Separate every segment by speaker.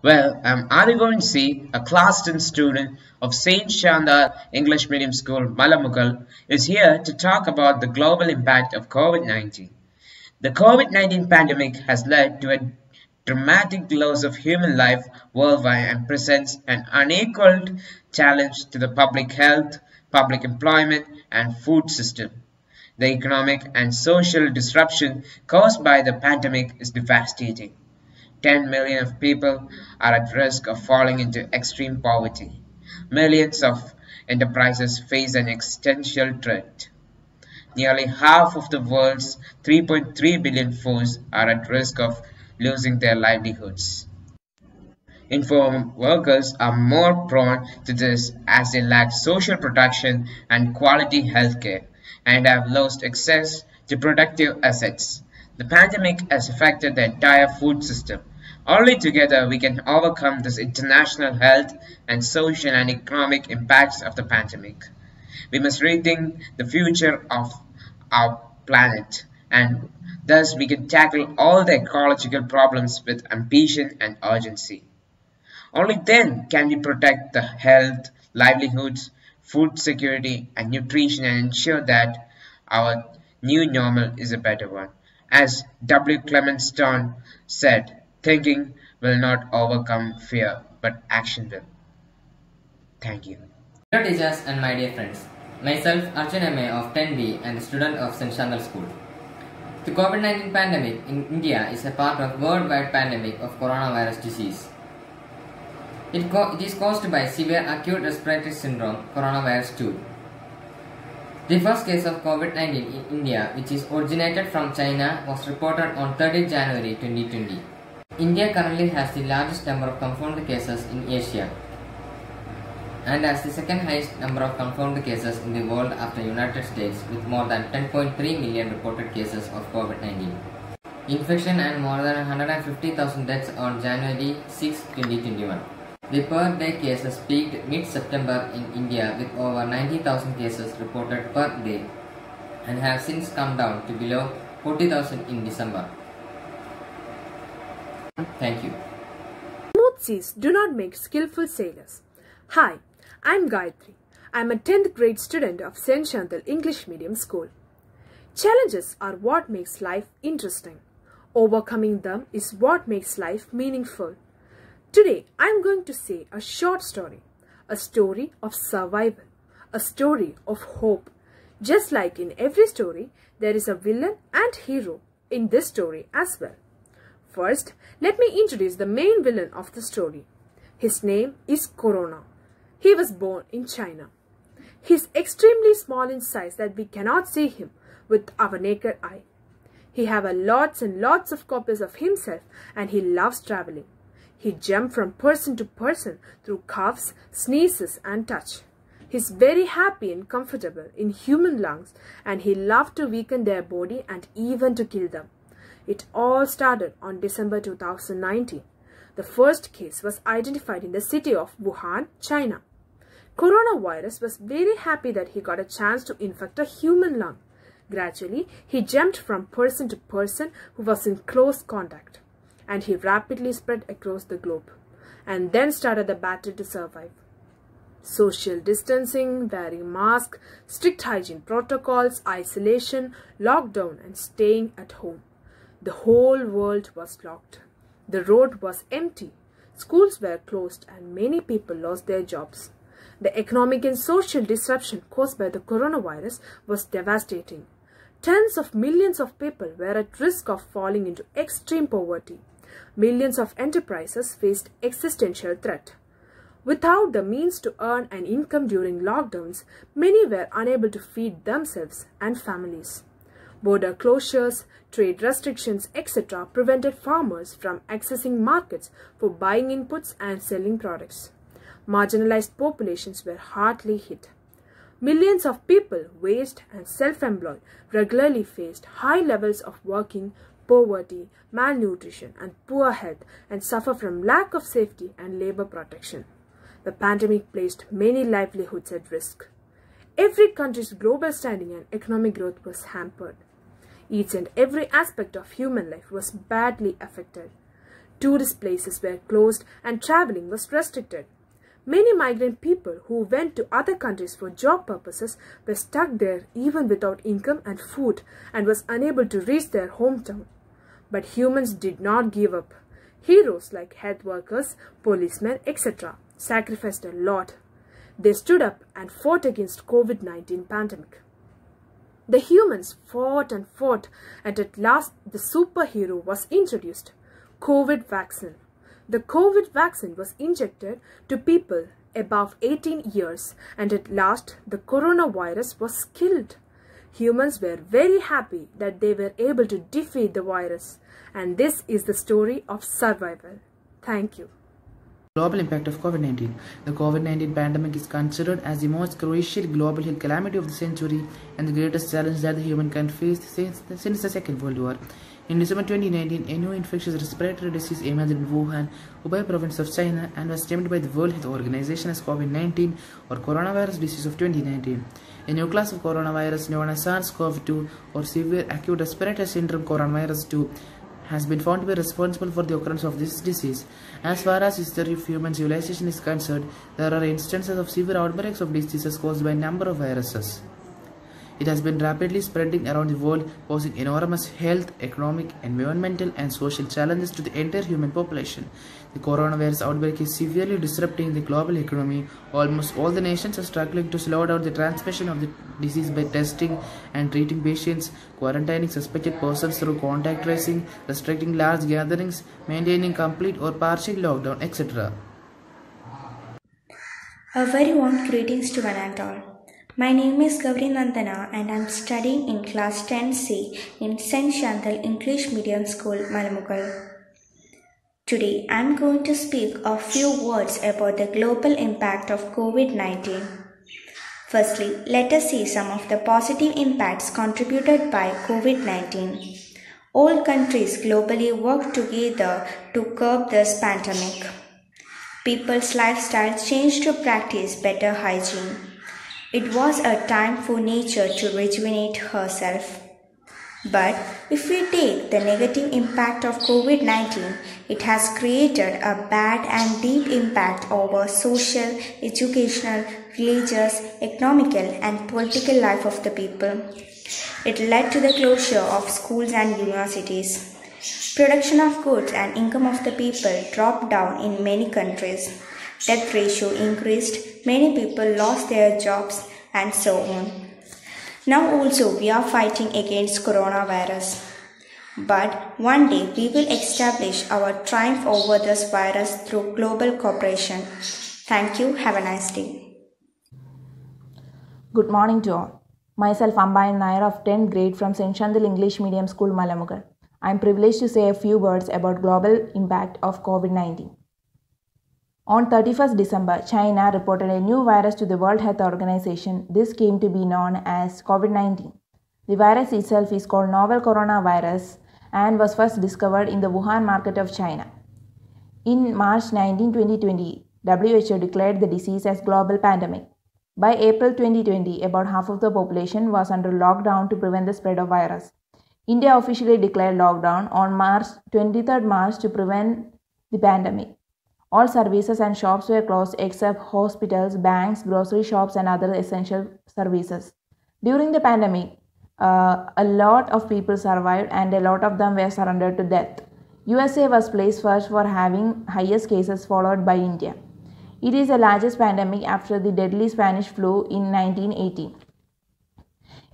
Speaker 1: Well, I'm Adivansi, a class 10 student of St. Chandar English Medium School, Malamugal, is here to talk about the global impact of COVID-19. The COVID-19 pandemic has led to a dramatic loss of human life worldwide and presents an unequaled challenge to the public health, public employment, and food system. The economic and social disruption caused by the pandemic is devastating. 10 million of people are at risk of falling into extreme poverty. Millions of enterprises face an existential threat. Nearly half of the world's 3.3 billion force are at risk of losing their livelihoods. Informal workers are more prone to this as they lack social protection and quality healthcare and have lost access to productive assets. The pandemic has affected the entire food system. Only together we can overcome this international health and social and economic impacts of the pandemic. We must rethink the future of our planet and thus we can tackle all the ecological problems with ambition and urgency. Only then can we protect the health, livelihoods, food security, and nutrition and ensure that our new normal is a better one. As W. Clement Stone said, thinking will not overcome fear, but action will. Thank you.
Speaker 2: Hello teachers and my dear friends. Myself Arjun M.A. of 10B and a student of St. Chandal School. The COVID-19 pandemic in India is a part of worldwide pandemic of coronavirus disease. It is caused by severe acute respiratory syndrome, coronavirus 2. The first case of COVID-19 in India, which is originated from China, was reported on 30 January 2020. India currently has the largest number of confirmed cases in Asia and has the second highest number of confirmed cases in the world after United States with more than 10.3 million reported cases of COVID-19. Infection and more than 150,000 deaths on January 6, 2021. The per day cases peaked mid-September in India with over 90,000 cases reported per day and have since come down to below 40,000 in December. Thank you.
Speaker 3: Smooth seas do not make skillful sailors. Hi, I'm Gayatri. I'm a 10th grade student of St. Chandal English Medium School. Challenges are what makes life interesting. Overcoming them is what makes life meaningful. Today, I'm going to say a short story, a story of survival, a story of hope. Just like in every story, there is a villain and hero in this story as well. First, let me introduce the main villain of the story. His name is Corona. He was born in China. He is extremely small in size that we cannot see him with our naked eye. He has lots and lots of copies of himself and he loves traveling. He jumps from person to person through coughs, sneezes and touch. He is very happy and comfortable in human lungs and he loves to weaken their body and even to kill them. It all started on December 2019. The first case was identified in the city of Wuhan, China. Coronavirus was very happy that he got a chance to infect a human lung. Gradually, he jumped from person to person who was in close contact. And he rapidly spread across the globe, and then started the battle to survive. Social distancing, wearing masks, strict hygiene protocols, isolation, lockdown and staying at home. The whole world was locked. The road was empty. Schools were closed and many people lost their jobs. The economic and social disruption caused by the coronavirus was devastating. Tens of millions of people were at risk of falling into extreme poverty. Millions of enterprises faced existential threat. Without the means to earn an income during lockdowns, many were unable to feed themselves and families. Border closures, trade restrictions, etc. prevented farmers from accessing markets for buying inputs and selling products. Marginalized populations were hardly hit. Millions of people, waged and self-employed, regularly faced high levels of working, poverty, malnutrition and poor health and suffer from lack of safety and labor protection. The pandemic placed many livelihoods at risk. Every country's global standing and economic growth was hampered. Each and every aspect of human life was badly affected. Tourist places were closed and traveling was restricted. Many migrant people who went to other countries for job purposes were stuck there even without income and food and was unable to reach their hometown. But humans did not give up. Heroes like health workers, policemen, etc. sacrificed a lot. They stood up and fought against COVID-19 pandemic. The humans fought and fought, and at last the superhero was introduced, COVID vaccine. The COVID vaccine was injected to people above 18 years, and at last the coronavirus was killed. Humans were very happy that they were able to defeat the virus, and this is the story of survival. Thank you.
Speaker 4: Global impact of COVID-19. The COVID-19 pandemic is considered as the most crucial global health calamity of the century and the greatest challenge that the humankind faced since the Second World War. In December 2019, a new infectious respiratory disease emerged in Wuhan, Hubei province of China, and was named by the World Health Organization as COVID-19 or coronavirus disease of 2019. A new class of coronavirus known as SARS-CoV-2 or severe acute respiratory syndrome coronavirus 2 has been found to be responsible for the occurrence of this disease. As far as history of human civilization is concerned, there are instances of severe outbreaks of diseases caused by a number of viruses. It has been rapidly spreading around the world, posing enormous health, economic, environmental, and social challenges to the entire human population. The coronavirus outbreak is severely disrupting the global economy. Almost all the nations are struggling to slow down the transmission of the disease by testing and treating patients, quarantining suspected persons through contact tracing, restricting large gatherings, maintaining complete or partial lockdown, etc.
Speaker 5: A very warm greetings to one and all. My name is Gauri Nandana and I am studying in class 10C in St. Chantal English Medium School, Malamugal. Today I am going to speak a few words about the global impact of COVID-19. Firstly, let us see some of the positive impacts contributed by COVID-19. All countries globally work together to curb this pandemic. People's lifestyles changed to practice better hygiene. It was a time for nature to rejuvenate herself. But if we take the negative impact of COVID-19, it has created a bad and deep impact over social, educational, religious, economical and political life of the people. It led to the closure of schools and universities. Production of goods and income of the people dropped down in many countries. Death ratio increased, many people lost their jobs and so on. Now also we are fighting against coronavirus. But one day we will establish our triumph over this virus through global cooperation. Thank you. Have a nice day.
Speaker 6: Good morning to all. Myself Ambayan Nair of 10th grade from St. Chantal English Medium School, Malamugal. I am privileged to say a few words about global impact of COVID-19. On 31st December, China reported a new virus to the World Health Organization. This came to be known as COVID-19. The virus itself is called novel coronavirus and was first discovered in the Wuhan market of China. In March 19, 2020, WHO declared the disease as global pandemic. By April 2020, about half of the population was under lockdown to prevent the spread of virus. India officially declared lockdown on 23rd March to prevent the pandemic. All services and shops were closed except hospitals, banks, grocery shops and other essential services. During the pandemic, a lot of people survived and a lot of them were surrendered to death. USA was placed first for having highest cases, followed by India. It is the largest pandemic after the deadly Spanish flu in 1918.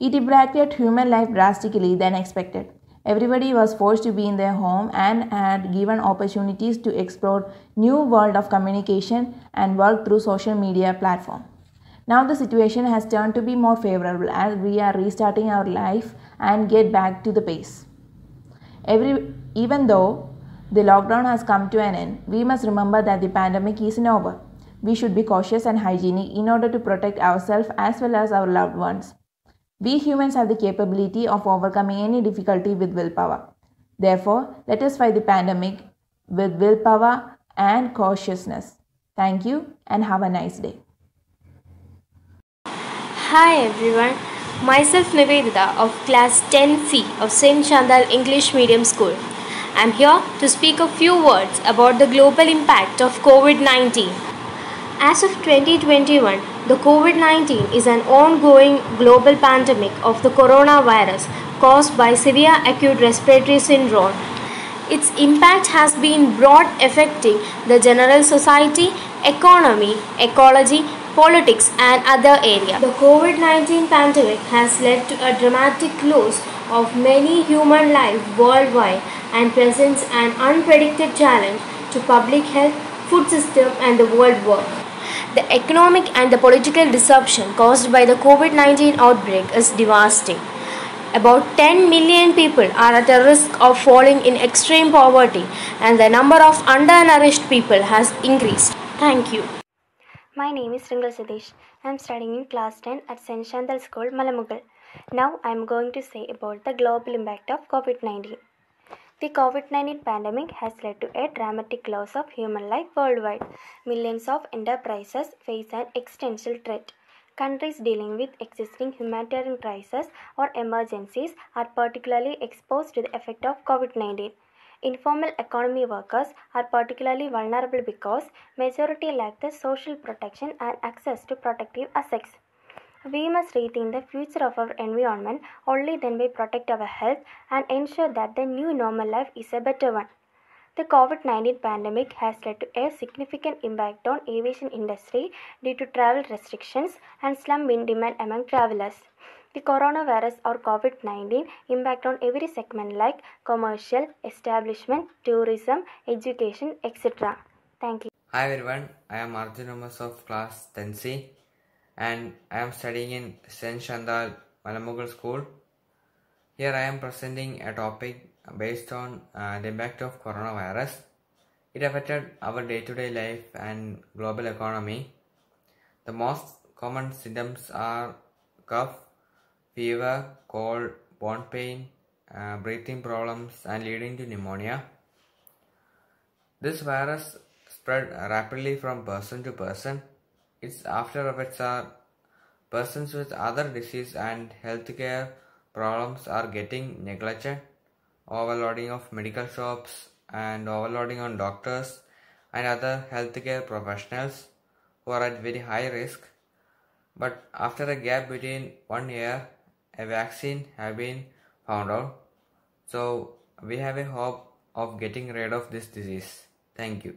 Speaker 6: It impacted human life drastically than expected. Everybody was forced to be in their home and had given opportunities to explore new world of communication and work through social media platform. Now the situation has turned to be more favorable as we are restarting our life and get back to the pace. Even though the lockdown has come to an end, we must remember that the pandemic isn't over. We should be cautious and hygienic in order to protect ourselves as well as our loved ones. We humans have the capability of overcoming any difficulty with willpower. Therefore, let us fight the pandemic with willpower and cautiousness. Thank you and have a nice day.
Speaker 7: Hi everyone, myself Nivedita of class 10C of St. Chantal English Medium School. I'm here to speak a few words about the global impact of COVID-19. As of 2021, the COVID-19 is an ongoing global pandemic of the coronavirus caused by severe acute respiratory syndrome. Its impact has been broad, affecting the general society, economy, ecology, politics, and other areas. The COVID-19 pandemic has led to a dramatic loss of many human lives worldwide and presents an unpredicted challenge to public health, food system, and the world work. The economic and the political disruption caused by the COVID-19 outbreak is devastating. About 10 million people are at a risk of falling in extreme poverty, and the number of undernourished people has increased. Thank you.
Speaker 8: My name is Ringal Sadesh. I am studying in class 10 at St. Chandal School, Malamugal. Now I am going to say about the global impact of COVID-19. The COVID-19 pandemic has led to a dramatic loss of human life worldwide. Millions of enterprises face an existential threat. Countries dealing with existing humanitarian crises or emergencies are particularly exposed to the effect of COVID-19. Informal economy workers are particularly vulnerable because majority lack the social protection and access to protective assets. We must rethink the future of our environment. Only then we protect our health and ensure that the new normal life is a better one. The COVID-19 pandemic has led to a significant impact on aviation industry due to travel restrictions and slump in demand among travelers. The coronavirus or COVID-19 impact on every segment like commercial, establishment, tourism, education, etc. Thank you.
Speaker 2: Hi everyone, I am Arjun Amos of class 10C and I am studying in St. Chandal Malamugal School. Here I am presenting a topic based on the impact of coronavirus. It affected our day-to-day life and global economy. The most common symptoms are cough, fever, cold, bone pain, breathing problems and leading to pneumonia. This virus spread rapidly from person to person. Its after effects are persons with other disease and healthcare problems are getting neglected, overloading of medical shops and overloading on doctors and other healthcare professionals who are at very high risk. But after a gap between 1 year, a vaccine have been found out. So we have a hope of getting rid of this disease. Thank you.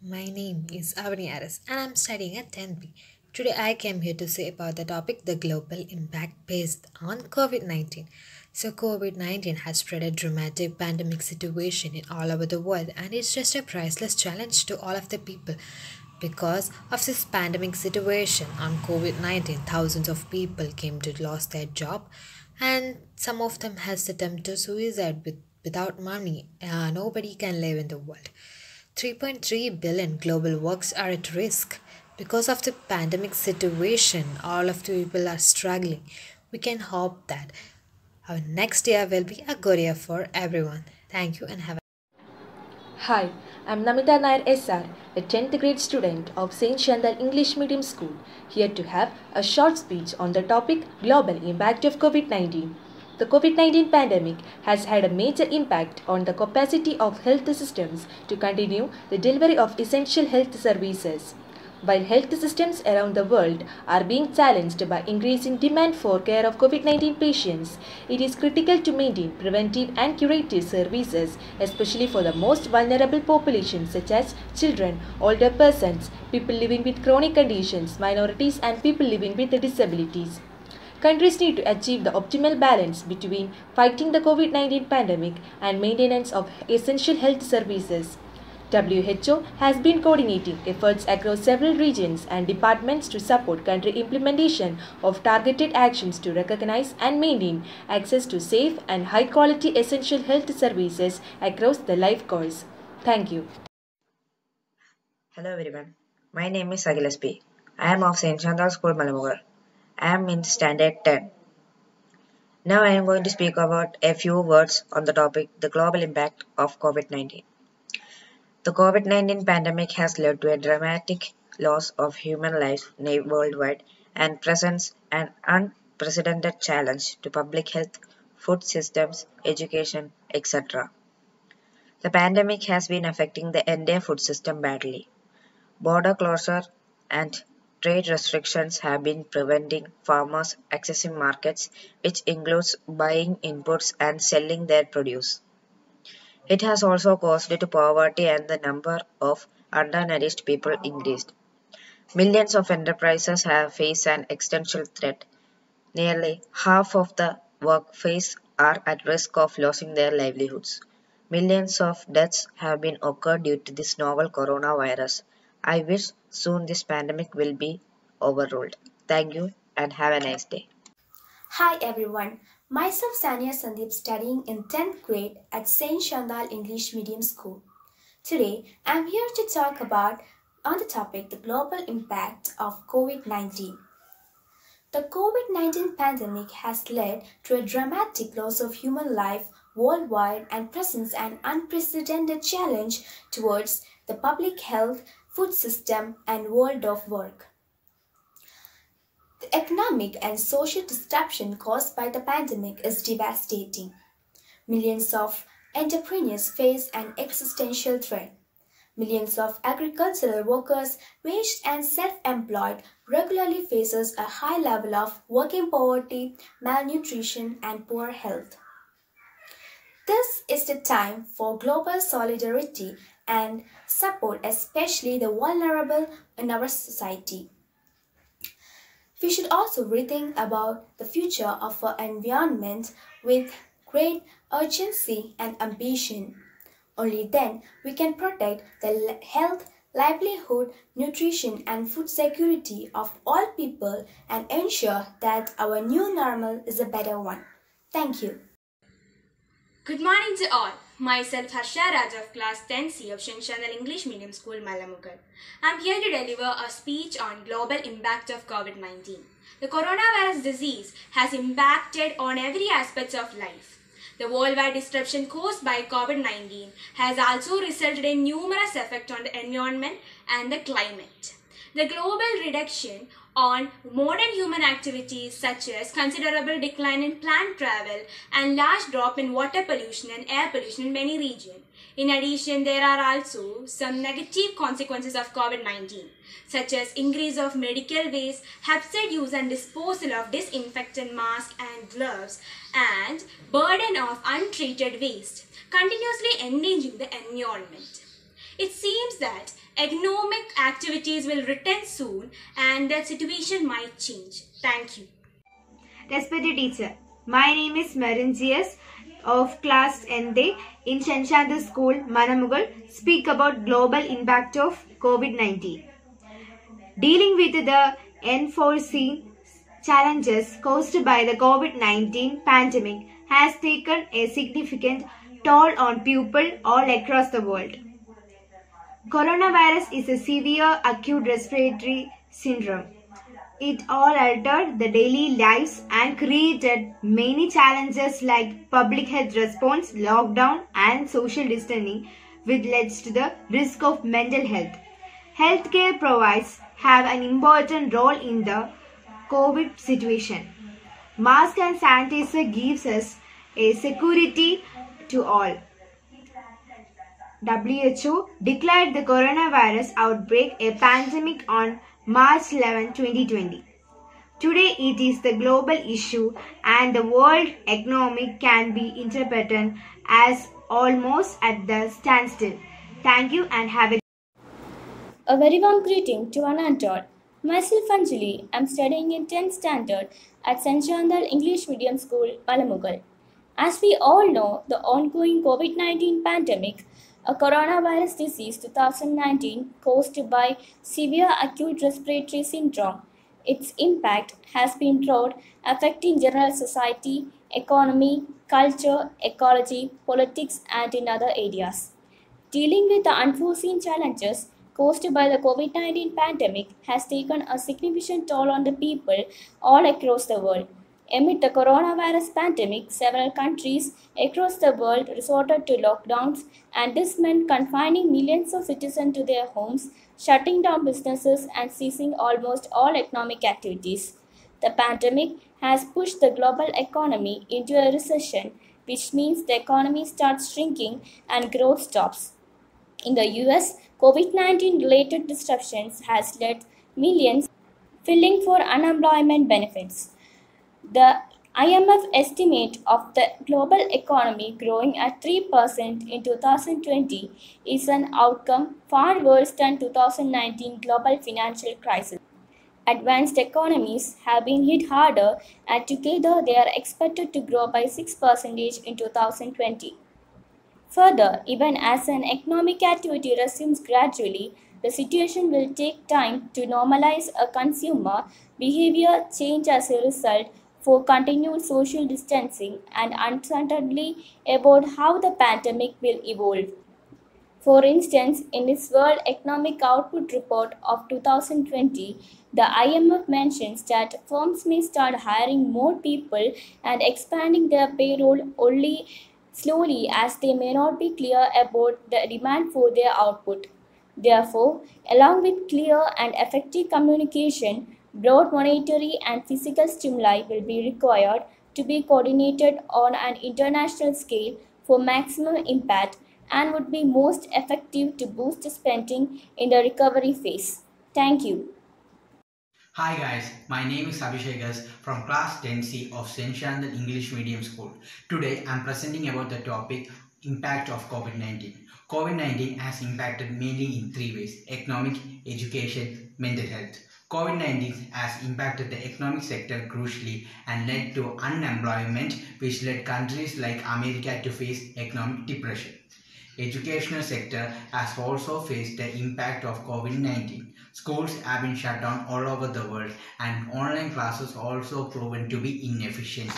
Speaker 9: My name is Avani Aris and I'm studying at 10B. Today I came here to say about the topic the global impact based on COVID-19. So COVID-19 has spread a dramatic pandemic situation in all over the world and it's just a priceless challenge to all of the people. Because of this pandemic situation on COVID-19, thousands of people came to lose their job and some of them has attempted suicide without money. Nobody can live in the world. 3.3 billion global works are at risk. Because of the pandemic situation, all of the people are struggling. We can hope that our next year will be a good year for everyone. Thank you and have a
Speaker 6: Hi, I'm Namita Nair SR, a 10th grade student of St. Chandal English Medium School, here to have a short speech on the topic Global Impact of COVID-19. The COVID-19 pandemic has had a major impact on the capacity of health systems to continue the delivery of essential health services. While health systems around the world are being challenged by increasing demand for care of COVID-19 patients, it is critical to maintain preventive and curative services, especially for the most vulnerable populations such as children, older persons, people living with chronic conditions, minorities, and people living with disabilities. Countries need to achieve the optimal balance between fighting the COVID-19 pandemic and maintenance of essential health services. WHO has been coordinating efforts across several regions and departments to support country implementation of targeted actions to recognize and maintain access to safe and high-quality essential health services across the life course. Thank you.
Speaker 10: Hello everyone, my name is Agilas P. I am of St. Chandal School, Malamugal. I am in Standard 10. Now I am going to speak about a few words on the topic the global impact of COVID-19. The COVID-19 pandemic has led to a dramatic loss of human life worldwide and presents an unprecedented challenge to public health, food systems, education, etc. The pandemic has been affecting the entire food system badly. Border closure and trade restrictions have been preventing farmers accessing markets, which includes buying inputs and selling their produce. It has also caused to poverty and the number of undernourished people increased. Millions of enterprises have faced an existential threat. Nearly half of the workforce are at risk of losing their livelihoods. Millions of deaths have been occurred due to this novel coronavirus. I wish soon this pandemic will be overruled. Thank you and have a nice day.
Speaker 11: Hi everyone, myself Sania Sandeep studying in 10th grade at St. Chandal English Medium School. Today I am here to talk about on the topic the global impact of COVID-19. The COVID-19 pandemic has led to a dramatic loss of human life worldwide and presents an unprecedented challenge towards the public health, food system and world of work. The economic and social disruption caused by the pandemic is devastating. Millions of entrepreneurs face an existential threat. Millions of agricultural workers, waged and self-employed, regularly faces a high level of working poverty, malnutrition and poor health. This is the time for global solidarity and support, especially the vulnerable in our society. We should also rethink about the future of our environment with great urgency and ambition. Only then we can protect the health, livelihood, nutrition and food security of all people and ensure that our new normal is a better one. Thank you.
Speaker 12: Good morning to all. Myself Harsha Raj of class 10C of St. Chandal English Medium School, Malamugal. I am here to deliver a speech on global impact of COVID-19. The coronavirus disease has impacted on every aspect of life. The worldwide disruption caused by COVID-19 has also resulted in numerous effects on the environment and the climate. The global reduction on modern human activities such as considerable decline in plant travel and large drop in water pollution and air pollution in many regions. In addition, there are also some negative consequences of COVID-19 such as increase of medical waste, herbicide use and disposal of disinfectant masks and gloves, and burden of untreated waste, continuously endangering the environment. It seems that economic activities will return soon and the situation might change. Thank you.
Speaker 13: Respected teacher, my name is Maringius of class ND in St. Chandal School, Manamugal, speak about global impact of COVID-19. Dealing with the unforeseen challenges caused by the COVID-19 pandemic has taken a significant toll on people all across the world. Coronavirus is a severe acute respiratory syndrome. It all altered the daily lives and created many challenges like public health response, lockdown and social distancing, which leads to the risk of mental health. Healthcare providers have an important role in the COVID situation. Mask and sanitizer gives us a security to all. WHO declared the coronavirus outbreak a pandemic on March 11, 2020. Today it is the global issue and the world economy can be interpreted as almost at the standstill. Thank you and have
Speaker 14: a very warm greeting to one and all. Myself Anjali, I am studying in 10th standard at St. Chandal English Medium School, Malamugal. As we all know, the ongoing COVID-19 pandemic, a coronavirus disease 2019 caused by severe acute respiratory syndrome. Its impact has been broad, affecting general society, economy, culture, ecology, politics, and in other areas. Dealing with the unforeseen challenges caused by the COVID-19 pandemic has taken a significant toll on the people all across the world. Amid the coronavirus pandemic, several countries across the world resorted to lockdowns, and this meant confining millions of citizens to their homes, shutting down businesses, and ceasing almost all economic activities. The pandemic has pushed the global economy into a recession, which means the economy starts shrinking and growth stops. In the US, COVID-19 related disruptions has led millions filing for unemployment benefits. The IMF estimate of the global economy growing at 3% in 2020 is an outcome far worse than 2019 global financial crisis. Advanced economies have been hit harder, and together they are expected to grow by 6% in 2020. Further, even as an economic activity resumes gradually, the situation will take time to normalize a consumer behavior change as a result for continued social distancing and uncertainty about how the pandemic will evolve. For instance, in its World Economic Output Report of 2020, the IMF mentions that firms may start hiring more people and expanding their payroll only slowly as they may not be clear about the demand for their output. Therefore, along with clear and effective communication, broad monetary and physical stimuli will be required to be coordinated on an international scale for maximum impact and would be most effective to boost spending in the recovery phase. Thank you.
Speaker 15: Hi guys, my name is Abhishekas from class 10C of St. Chandal English Medium School. Today I am presenting about the topic impact of COVID-19. COVID-19 has impacted mainly in three ways: economic, education, mental health. COVID-19 has impacted the economic sector crucially and led to unemployment, which led countries like America to face economic depression. Educational sector has also faced the impact of COVID-19. Schools have been shut down all over the world and online classes also proven to be inefficient.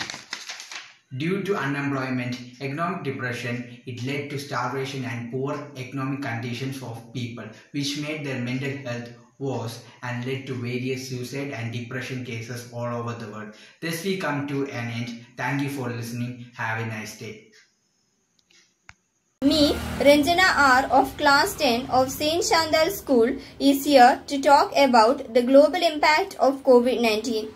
Speaker 15: Due to unemployment, economic depression, it led to starvation and poor economic conditions of people, which made their mental health worse and led to various suicide and depression cases all over the world. Thus we come to an end. Thank you for listening. Have a nice day.
Speaker 13: Me, Ranjana R of class 10 of St. Chandal School is here to talk about the global impact of COVID-19.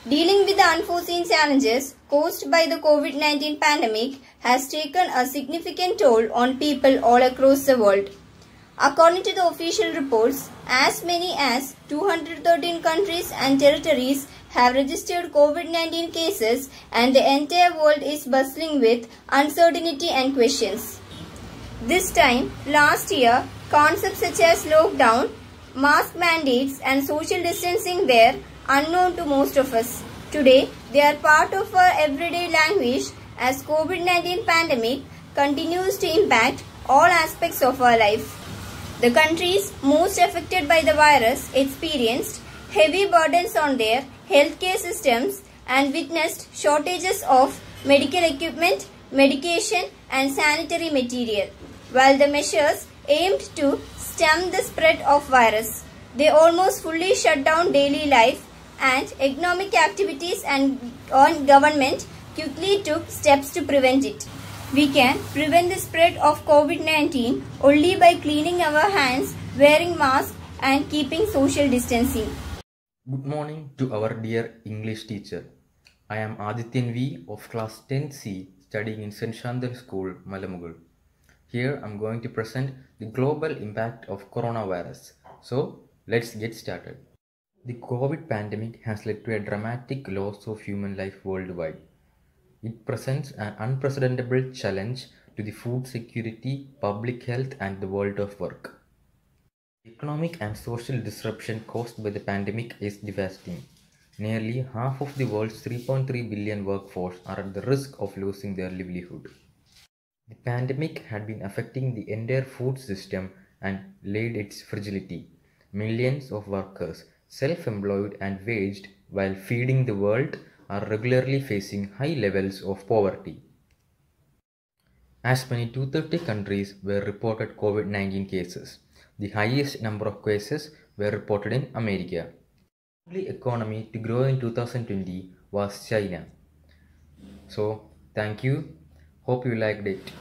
Speaker 13: Dealing with the unforeseen challenges caused by the COVID-19 pandemic has taken a significant toll on people all across the world. According to the official reports, as many as 213 countries and territories have registered COVID-19 cases, and the entire world is bustling with uncertainty and questions. This time last year, concepts such as lockdown, mask mandates and social distancing were unknown to most of us. Today, they are part of our everyday language as COVID-19 pandemic continues to impact all aspects of our life. The countries most affected by the virus experienced heavy burdens on their healthcare systems and witnessed shortages of medical equipment, medication and sanitary material. While the measures aimed to stem the spread of virus, they almost fully shut down daily life and economic activities, and government quickly took steps to prevent it. We can prevent the spread of COVID-19 only by cleaning our hands, wearing masks and keeping social distancing.
Speaker 16: Good morning to our dear English teacher. I am Adityan V of class 10C studying in St. Chandal School, Malamugul. Here I am going to present the global impact of coronavirus. So let's get started. The COVID pandemic has led to a dramatic loss of human life worldwide. It presents an unprecedented challenge to the food security, public health and the world of work. Economic and social disruption caused by the pandemic is devastating. Nearly half of the world's 3.3 billion workforce are at the risk of losing their livelihood. The pandemic had been affecting the entire food system and laid its fragility. Millions of workers, self-employed and waged while feeding the world, are regularly facing high levels of poverty. As many 230 countries were reported COVID-19 cases. The highest number of cases were reported in America. The only economy to grow in 2020 was China. So, thank you. Hope you liked it.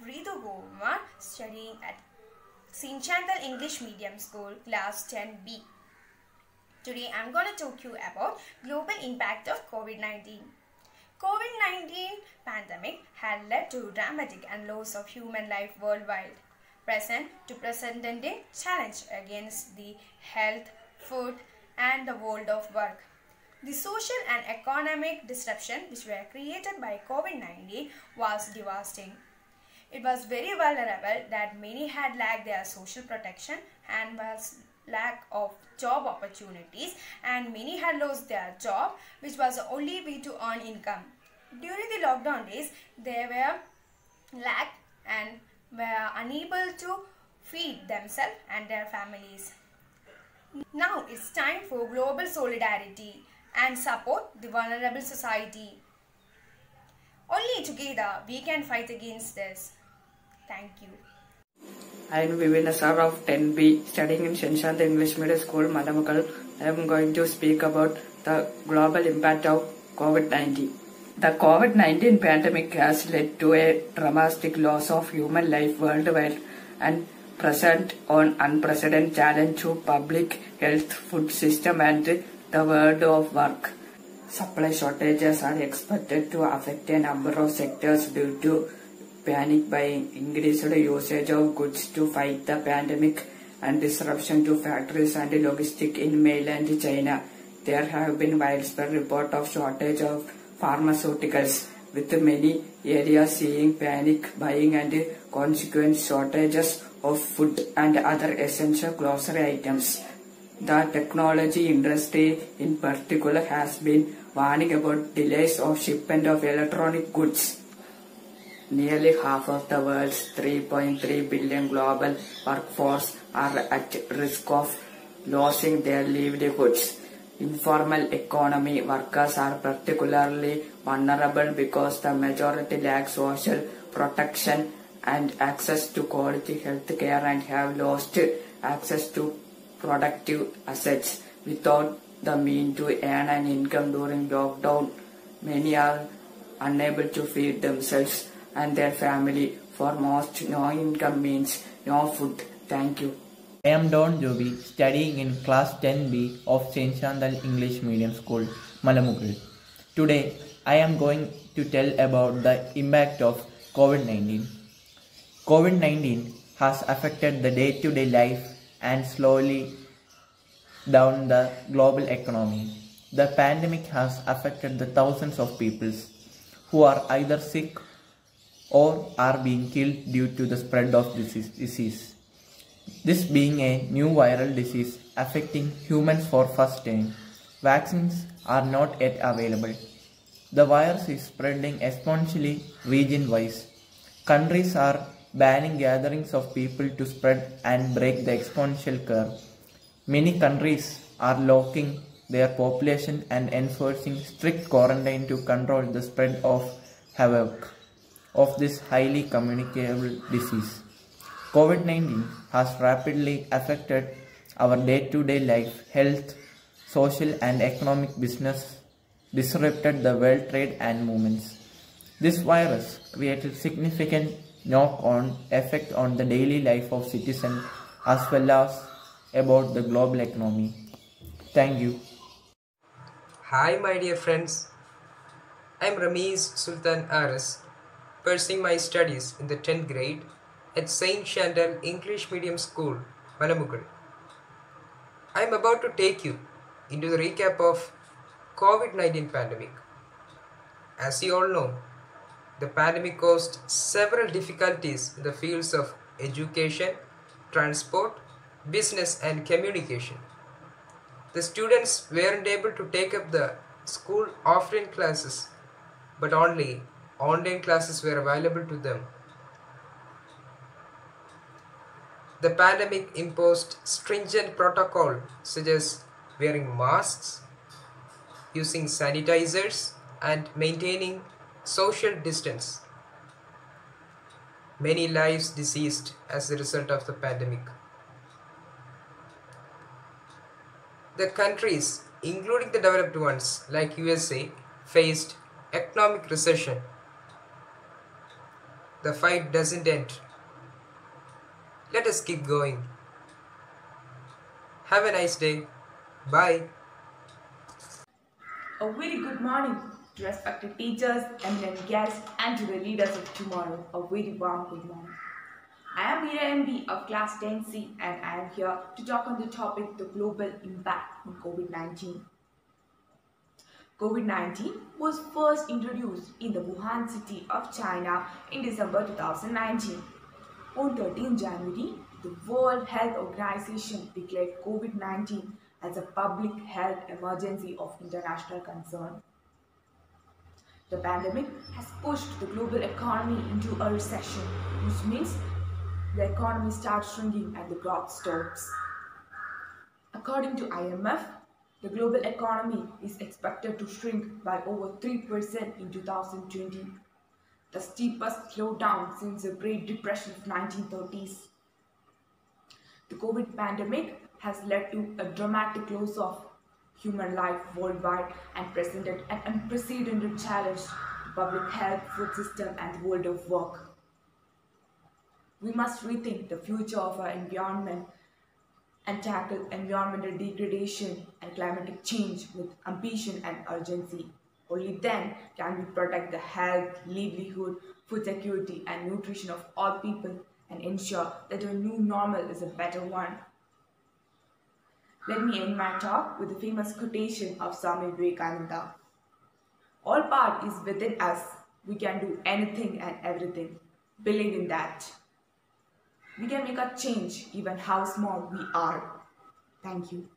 Speaker 17: Ritu Govamar, studying at St. Chandal English Medium School, Class 10B. Today I am going to talk you about global impact of COVID-19. COVID-19 pandemic had led to dramatic and loss of human life worldwide, present to present-day challenge against the health, food, and the world of work. The social and economic disruption which were created by COVID-19 was devastating. It was very vulnerable that many had lacked their social protection and was lack of job opportunities, and many had lost their job, which was the only way to earn income. During the lockdown days, they were lacked and were unable to feed themselves and their families. Now it's time for global solidarity and support the vulnerable society. Only together we can fight against this. Thank you.
Speaker 18: I am Vivina Sar of 10B, studying in Shenshant English Medium School, Malamugal. I am going to speak about the global impact of COVID-19. The COVID-19 pandemic has led to a dramatic loss of human life worldwide and present an unprecedented challenge to public health, food system and the world of work. Supply shortages are expected to affect a number of sectors due to panic buying, increased usage of goods to fight the pandemic, and disruption to factories and logistics in mainland China. There have been widespread reports of shortage of pharmaceuticals, with many areas seeing panic buying and consequent shortages of food and other essential grocery items. The technology industry in particular has been warning about delays of shipment of electronic goods. Nearly half of the world's 3.3 billion global workforce are at risk of losing their livelihoods. Informal economy workers are particularly vulnerable because the majority lack social protection and access to quality health care and have lost access to productive assets. Without the means to earn an income during lockdown, many are unable to feed themselves and their family. For most, no income means no food. Thank you.
Speaker 19: I am Don Joby, studying in class 10B of St. Chantal English Medium School, Malamugal. Today, I am going to tell about the impact of COVID-19. COVID-19 has affected the day-to-day life and slowly down the global economy. The pandemic has affected the thousands of people who are either sick or are being killed due to the spread of disease. This being a new viral disease affecting humans for first time, vaccines are not yet available. The virus is spreading exponentially region-wise. Countries are banning gatherings of people to spread and break the exponential curve. Many countries are locking their population and enforcing strict quarantine to control the spread of havoc of this highly communicable disease. COVID-19 has rapidly affected our day-to-day life, health, social and economic business, disrupted the world trade and movements. This virus created significant knock-on effect on the daily life of citizens as well as about the global economy. Thank you.
Speaker 20: Hi my dear friends, I am Rameez Sultan Aris, pursuing my studies in the 10th grade at St. Chantal English Medium School, Malamugal. I am about to take you into the recap of COVID-19 pandemic. As you all know, the pandemic caused several difficulties in the fields of education, transport, business and communication. The students weren't able to take up the school offline classes, but only online classes were available to them. The pandemic imposed stringent protocol such as wearing masks, using sanitizers and maintaining social distance. Many lives deceased as a result of the pandemic. The countries, including the developed ones like USA, faced economic recession. The fight doesn't end. Let us keep going. Have a nice day. Bye.
Speaker 21: A very good morning to respected teachers, eminent guests, and to the leaders of tomorrow, a very warm good morning. I am Meera MB of Class 10C and I am here to talk on the topic the global impact on COVID-19. COVID-19 was first introduced in the Wuhan city of China in December 2019. On 13 January, the World Health Organization declared COVID-19 as a public health emergency of international concern. The pandemic has pushed the global economy into a recession, which means the economy starts shrinking and the growth stops. According to IMF, the global economy is expected to shrink by over 3% in 2020, the steepest slowdown since the Great Depression of 1930s. The COVID pandemic has led to a dramatic loss of human life worldwide and presented an unprecedented challenge to public health, food system, and the world of work. We must rethink the future of our environment and tackle environmental degradation and climatic change with ambition and urgency. Only then can we protect the health, livelihood, food security, and nutrition of all people and ensure that our new normal is a better one. Let me end my talk with a famous quotation of Swami Vivekananda. All power is within us. We can do anything and everything. Believe in that. We can make a change even how small we are. Thank you.